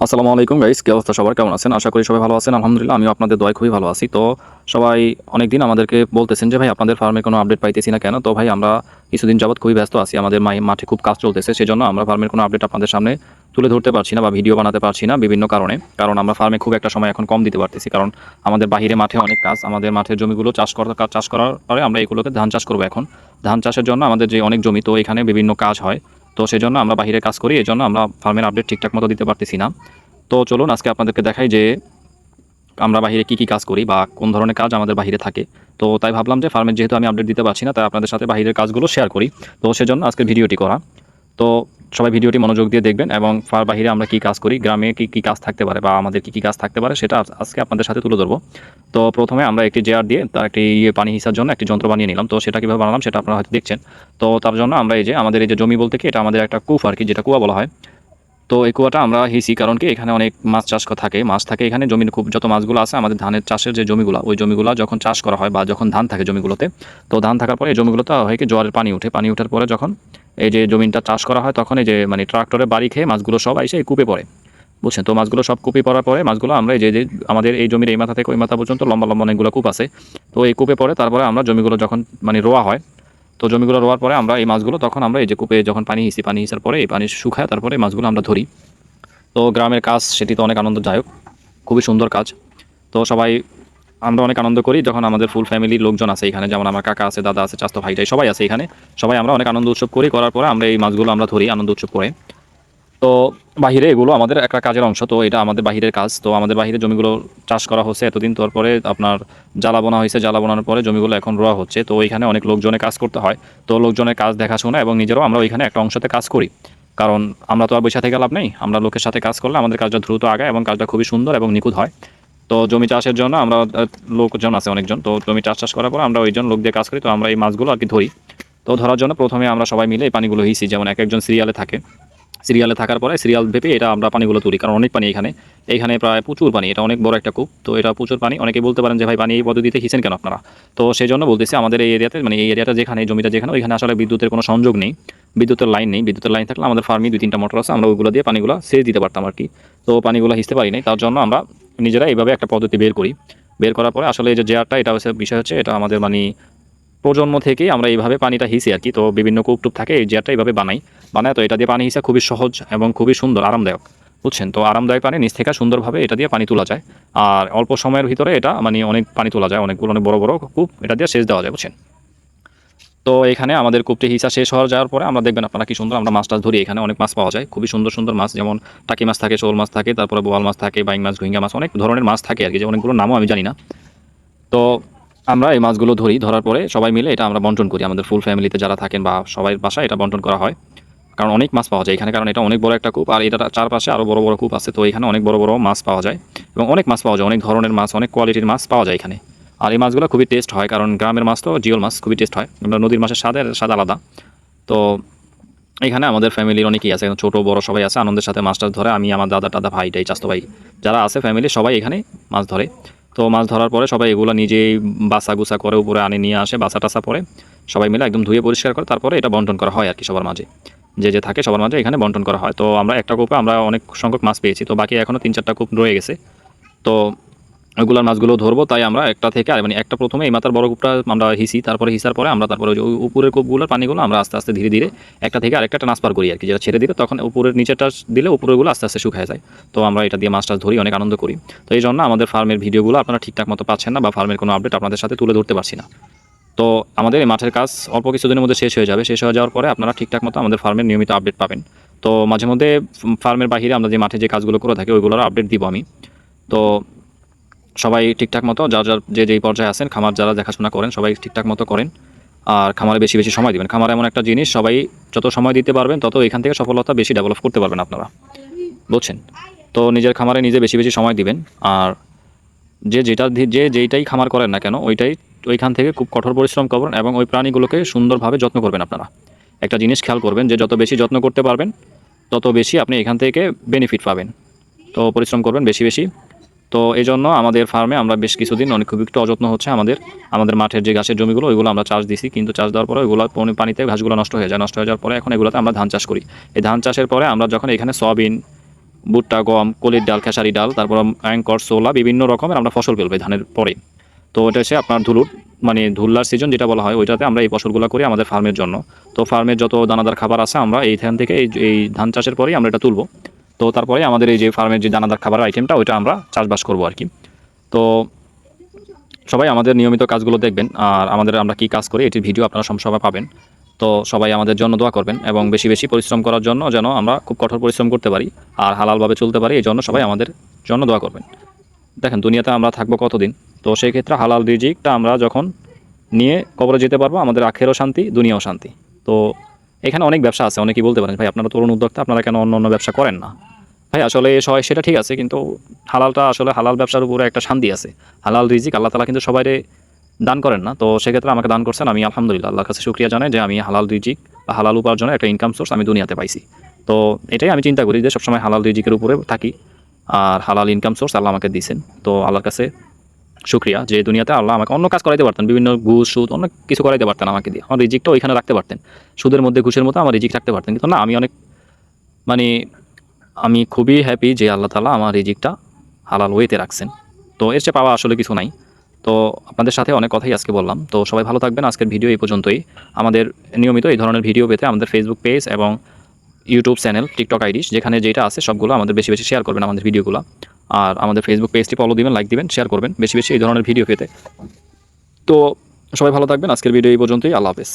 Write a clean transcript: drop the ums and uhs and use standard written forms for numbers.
আসসালামু আলাইকুম গাইস, কি অবস্থা সবার? কেমন আছেন? আশা করি সবাই ভালো আছেন। আলহামদুলিল্লাহ, আমিও আপনাদের দোয়ায় খুবই ভালো আছি। তো সবাই অনেকদিন আমাদেরকে বলতেছেন যে ভাই আপনাদের ফার্মে কোনো আপডেট পাইতেছি না কেন? তো ভাই আমরা কিছুদিন যাবৎ খুবই ব্যস্ত আছি। আমাদের মাঠে খুব কাজ চলতেছে। সেজন্য আমরা ফার্মের কোনো আপডেট আপনাদের সামনে তুলে ধরতে পারছি না বা ভিডিও বানাতে পারছি না বিভিন্ন কারণে। কারণ আমরা ফার্মে খুব একটা সময় এখন কম দিতে পারতেছি। কারণ আমাদের বাহিরে মাঠে অনেক কাজ। আমাদের মাঠের জমিগুলো চাষ করার পরে আমরা এগুলোকে ধান চাষ করব এখন। ধান চাষের জন্য আমাদের যে অনেক জমি, তো এখানে বিভিন্ন কাজ হয়। তো সেজন্য আমরা বাহিরে কাজ করি। এজন্য আমরা ফার্মের আপডেট ঠিকঠাক মতো দিতে পারতেছি না। তো চলুন আজকে আপনাদেরকে দেখাই যে আমরা বাহিরে কি কাজ করি বা কোন ধরনের কাজ আমাদের বাহিরে থাকে। তো তাই ভাবলাম যে ফার্মের যেহেতু আমি আপডেট দিতে পারছি না, তাই আপনাদের সাথে বাহিরের কাজগুলো শেয়ার করি। তো সেজন্য আজকের ভিডিওটি করা। তো সবাই ভিডিওটি মনোযোগ দিয়ে দেখবেন এবং বাহিরে আমরা কি কাজ করি, গ্রামে কি কাজ থাকতে পারে বা আমাদের কি কাজ থাকতে পারে সেটা আজকে আপনাদের সাথে তুলে ধরবো। তো প্রথমে আমরা একটি জেআর দিয়ে তার একটি পানি হিসার জন্য একটি যন্ত্র বানিয়ে নিলাম। তো সেটা কীভাবে বানালাম সেটা আপনারা হয়তো দেখছেন। তো তার জন্য আমরা এই যে আমাদের এই যে জমি বলতে কি, এটা আমাদের একটা কূপ আর কি, যেটা কুয়া বলা হয়। তো এই কুয়াটা আমরা হিসি কারণ কি, এখানে অনেক মাছ চাষ থাকে, মাছ থাকে এখানে। জমির খুব যত মাছগুলো আছে আমাদের ধানের চাষের যে জমিগুলো, ওই জমিগুলো যখন চাষ করা হয় বা যখন ধান থাকে জমিগুলোতে, তো ধান থাকার পরে এই জমিগুলোতে হয় কি, জোয়ারের পানি উঠে, পানি ওঠার পরে যখন এই যে জমিটা চাষ করা হয়, তখন এই যে ট্রাক্টরে বাড়ি খেয়ে মাছগুলো সব এসে এই কূপে পড়ে। বুঝছেন? তো মাছগুলো সব কূপে পড়ার পরে মাছগুলো আমরা এই যে আমাদের এই জমির এই মাথা থেকে ওই মাথা পর্যন্ত লম্বা লম্বা অনেকগুলো কূপ আছে। তো এই কূপে পড়ে, তারপরে আমরা জমিগুলো যখন রোয়া হয়, তো জমিগুলো রোয়ার পরে আমরা এই মাছগুলো তখন আমরা এই যে কূপে যখন পানি হিসার পরে এই পানি শুকায়, তারপরে এই মাছগুলো আমরা ধরি। তো গ্রামের কাজ সেটি তো অনেক আনন্দদায়ক, খুবই সুন্দর কাজ। তো সবাই আমরা অনেক আনন্দ করি যখন আমাদের ফুল ফ্যামিলির লোকজন আছে এখানে, যেমন আমার কাকা আছে, দাদা আছে, চাচতো ভাইটাই সবাই আছে এখানে। সবাই আমরা অনেক আনন্দ উৎসব করি, করার পরে আমরা এই মাছগুলো আমরা ধরি আনন্দ উৎসব করে। তো বাহিরে এগুলো আমাদের একটা কাজের অংশ, তো এটা আমাদের বাহিরের কাজ। তো আমাদের বাহিরে জমিগুলো চাষ করা হচ্ছে এতদিন, তারপরে আপনার জ্বালা বোনা হয়েছে, জ্বালা বোনার পরে জমিগুলো এখন রোয়া হচ্ছে। তো এখানে অনেক লোকজনের কাজ করতে হয়। তো লোকজনের কাজ দেখাশোনা এবং নিজেরাও আমরা ওইখানে একটা অংশতে কাজ করি। কারণ আমরা তো আর বসে থেকে লাভ নেই, আমরা লোকের সাথে কাজ করলে আমাদের কাজটা দ্রুত আগায় এবং কাজটা খুবই সুন্দর এবং নিখুঁত হয়। তো জমি চাষের জন্য আমরা লোকজন আছে অনেকজন, তো জমি চাষ করার পর আমরা ওইজন লোক দিয়ে কাজ করি। তো আমরা এই মাছগুলো আর কি ধরি। তো ধরার জন্য প্রথমে আমরা সবাই মিলে এই পানিগুলো হিসি, যেমন এক একজন সিরিয়ালে থাকে। সিরিয়ালে থাকার পরে সিরিয়াল ভেবে এটা আমরা পানিগুলো তুলি, কারণ অনেক পানি এখানে। এইখানে প্রায় প্রচুর পানি, এটা অনেক বড় একটা কূপ। তো এটা প্রচুর পানি। অনেকেই বলতে পারেন যে ভাই পানি এই পদ্ধতিতে হিসেন কেন আপনারা? তো সেই জন্য বলতেছি, আমাদের এই এরিয়াতে এই এরিয়াটা যেখানে, এই জমিটা যেখানে, ওইখানে আসলে বিদ্যুতের কোনো সংযোগ নেই, বিদ্যুতের লাইন নেই। বিদ্যুতের লাইন থাকলে আমাদের ফার্মে 2-3টা মোটর আছে, আমরা ওইগুলো দিয়ে পানিগুলো সেচ দিতে পারতাম আর কি। তো পানিগুলো হিসতে পারি নাই, তার জন্য আমরা নিজেরা এইভাবে একটা পদ্ধতি বের করি। বের করার পরে আসলে এই যে জেয়ারটা, এটা হচ্ছে বিষয় হচ্ছে, এটা আমাদের প্রজন্ম থেকেই আমরা এইভাবে পানিটা হিসি আর কি। তো বিভিন্ন কূপ টুপ থাকে, এই জেয়ারটা এইভাবে বানায়। তো এটা দিয়ে পানি হিসা খুবই সহজ এবং খুবই সুন্দর, আরামদায়ক। বুঝছেন? তো আরামদায়ক পানি নিচ থেকে সুন্দরভাবে এটা দিয়ে পানি তোলা যায়। আর অল্প সময়ের ভিতরে এটা অনেক পানি তোলা যায়, অনেকগুলো অনেক বড় বড় কূপ এটা দিয়ে সেচ দেওয়া যায়। বুঝছেন? তো এখানে আমাদের কূপটি হিসা শেষ হয়ে যাওয়ার পরে আমরা দেখবেন আপনারা কি সুন্দর আমরা মাছ টাছ ধরি। এখানে অনেক মাছ পাওয়া যায়, খুবই সুন্দর সুন্দর মাছ, যেমন টাকি মাছ থাকে, শোল মাছ থাকে, তারপরে বোয়াল মাছ থাকে, বাইং মাছ, ঘুইঙ্গা মাছ, অনেক ধরনের মাছ থাকে আর কি, যে অনেকগুলো নামও আমি জানি না। তো আমরা এই মাছগুলো ধরি, ধরার পরে সবাই মিলে এটা আমরা বন্টন করি আমাদের ফুল ফ্যামিলিতে যারা থাকেন বা সবাই বাসায় এটা বন্টন করা হয়। কারণ অনেক মাছ পাওয়া যায় এখানে, কারণ এটা অনেক বড় একটা কূপ, আর এটা চারপাশে আরও বড় বড় কূপ আছে। তো এখানে অনেক বড় বড় মাছ পাওয়া যায় এবং অনেক মাছ পাওয়া যায়, অনেক ধরনের মাছ, অনেক কোয়ালিটির মাছ পাওয়া যায় এখানে। আর এই মাছগুলো খুবই টেস্ট হয়, কারণ গ্রামের মাছ তো জিওল মাছ খুবই টেস্ট হয়। আমরা নদীর মাছের স্বাদ আলাদা। তো এখানে আমাদের ফ্যামিলির অনেকেই আছে, ছোট বড় সবাই আছে, আনন্দের সাথে মাছটা ধরে। আমি, আমার দাদা টাদা, ভাইটাই, চাচতো ভাই যারা আছে ফ্যামিলি, সবাই এখানে মাছ ধরে। তো মাছ ধরার পরে সবাই এগুলো নিজেই বাসা গুসা করে উপরে আনে, নিয়ে আসে, বাসা টাসা পরে সবাই মিলে একদম ধুয়ে পরিষ্কার করে তারপরে এটা বন্টন করা হয় আর কি সবার মাঝে। যে থাকে সবার মাঝে এখানে বন্টন করা হয়। তো আমরা একটা কূপে আমরা অনেক সংখ্যক মাছ পেয়েছি, তো বাকি এখনও 3-4টা কূপ রয়ে গেছে। তো ওইগুলোর মাছগুলো ধরবো, তাই আমরা একটা থেকে আর একটা প্রথমে এই মাথার বড় কূপটা আমরা হিসি, তারপরে হিসার পরে আমরা তারপরে ওই উপরের কূপগুলোর পানিগুলো আমরা আস্তে আস্তে ধীরে ধীরে একটা থেকে আরেকটা ট্রান্সফার করি আর কি, যেটা ছেড়ে দিলে তখন উপরের নিচেটা দিলে উপরেরগুলো আস্তে আস্তে শুকিয়ে যায়। তো আমরা এটা দিয়ে মাছ টাছ ধরি, অনেক আনন্দ করি। তো এই জন্য আমাদের ফার্মের ভিডিওগুলো আপনারা ঠিকঠাক মতো পাচ্ছেন না, বা ফার্মের কোনো আপডেট আপনাদের সাথে তুলে ধরতে পারছি না। তো আমাদের এই মাঠের কাজ অল্প কিছুদিনের মধ্যে শেষ হয়ে যাবে। শেষ হয়ে যাওয়ার পরে আপনারা ঠিকঠাক মতো আমাদের ফার্মের নিয়মিত আপডেট পাবেন। তো মাঝে মধ্যে ফার্মের বাইরে আমরা যে মাঠে যে কাজগুলো করে থাকি ওইগুলোর আপডেট দিব আমি। তো সবাই ঠিকঠাক মতো যার যার যেই পর্যায়ে আছেন, খামার যারা দেখাশোনা করেন সবাই ঠিকঠাক মতো করেন। আর খামারে বেশি বেশি সময় দিবেন। খামার এমন একটা জিনিস, সবাই যত সময় দিতে পারবেন তত এখান থেকে সফলতা বেশি ডেভেলপ করতে পারবেন আপনারা। বুঝছেন? তো নিজের খামারে নিজে বেশি বেশি সময় দিবেন। আর যেইটাই খামার করেন না কেন, ওইখান থেকে খুব কঠোর পরিশ্রম করবেন এবং ওই প্রাণীগুলোকে সুন্দরভাবে যত্ন করবেন আপনারা। একটা জিনিস খেয়াল করবেন যে যত বেশি যত্ন করতে পারবেন তত বেশি আপনি এখান থেকে বেনিফিট পাবেন। তো পরিশ্রম করবেন বেশি বেশি। তো এই জন্য আমাদের ফার্মে আমরা বেশ কিছুদিন খুব একটু অযত্ন হচ্ছে আমাদের মাঠের যে গাছের জমিগুলো ওইগুলো আমরা চাষ দিছি, কিন্তু চাষ দেওয়ার পরে ওইগুলো পানিতে ঘাসগুলো নষ্ট হয়ে যায়। নষ্ট হয়ে যাওয়ার পরে এখন এগুলোতে আমরা ধান চাষ করি। এই ধান চাষের পরে আমরা যখন এখানে সয়াবিন, ভুট্টা, গম, কলির ডাল, খেসারি ডাল, তারপর অ্যাঙ্কর, সোলা, বিভিন্ন রকমের আমরা ফসল ফেলবো এই ধানের পরে। তো এটা হচ্ছে আপনার মানে ধুলার সিজন যেটা বলা হয়, ওইটাতে আমরা এই ফসলগুলো করি আমাদের ফার্মের জন্য। তো ফার্মের যত দানাদার খাবার আছে আমরা এইখান থেকে এই ধান চাষের পরেই আমরা এটা তুলবো। তো তারপরে আমাদের এই যে ফার্মের যে দানাদার খাবার আইটেমটা ওইটা আমরা চাষবাস করবো আর কি। তো সবাই আমাদের নিয়মিত কাজগুলো দেখবেন, আর আমরা কি কাজ করি এটির ভিডিও আপনারা সবসময় পাবেন। তো সবাই আমাদের জন্য দোয়া করবেন এবং বেশি বেশি পরিশ্রম করার জন্য, যেন আমরা খুব কঠোর পরিশ্রম করতে পারি আর হালালভাবে চলতে পারি, এই জন্য সবাই আমাদের জন্য দোয়া করবেন। দেখেন দুনিয়াতে আমরা থাকবো কতদিন, তো সেই ক্ষেত্রে হালাল রিজিকটা আমরা যখন নিয়ে কবরে যেতে পারবো, আমাদের আখেরও শান্তি, দুনিয়াও শান্তি। তো এখানে অনেক ব্যবসা আছে, অনেকেই বলতে পারেন ভাই আপনারা তরুণ উদ্যোক্তা, আপনারা কেন অন্য অন্য ব্যবসা করেন না? ভাই আসলে সবাই সেটা ঠিক আছে, কিন্তু হালালটা আসলে হালাল ব্যবসার উপরে একটা শান্তি আছে। হালাল রিজিক আল্লাহ তাআলা কিন্তু সবাইরে দান করেন না, তো সেক্ষেত্রে আমাকে দান করছেন, আমি আলহামদুলিল্লাহ আল্লাহর কাছে শুকরিয়া জানাই যে আমি হালাল রিজিক বা হালাল উপার্জনের একটা ইনকাম সোর্স আমি দুনিয়াতে পাইছি। তো এটাই আমি চিন্তা করি যে সবসময় হালাল রিজিকের উপরে থাকি, আর হালাল ইনকাম সোর্স আল্লাহ আমাকে দিয়েছেন। তো আল্লাহর কাছে শুকরিয়া যে দুনিয়াতে আল্লাহ আমাকে অন্য কাজ করাইতে পারতেন, বিভিন্ন ঘুষ সুদ অনেক কিছু করাইতে পারতেন আমাকে দিয়ে, আমার রিজিকটা ওইখানে রাখতে পারতেন, সুদের মধ্যে ঘুষের মতো আমার রিজিক রাখতে পারতেন। কিন্তু না, আমি অনেক মানে আমি খুবই হ্যাপি যে আল্লাহ তাআলা আমার রিজিকটা হালাল ওয়েতে রাখছেন। তো এর চেয়ে পাওয়া আসলে কিছু নাই। তো আপনাদের সাথে অনেক কথাই আজকে বললাম। তো সবাই ভালো থাকবেন। আজকের ভিডিও এই পর্যন্তই। আমাদের নিয়মিত এই ধরনের ভিডিও পেতে আমাদের ফেসবুক পেজ এবং ইউটিউব চ্যানেল, টিকটক আইডি যেখানে যেটা আছে সবগুলো আমাদের বেশি বেশি শেয়ার করবেন আমাদের ভিডিওগুলো। আর আমাদের ফেসবুক পেজটি ফলো দিবেন, লাইক দিবেন, শেয়ার করবেন বেশি বেশি এই ধরনের ভিডিও পেতে। তো সবাই ভালো থাকবেন। আজকের ভিডিও এই পর্যন্তই। আল্লাহ হাফেজ।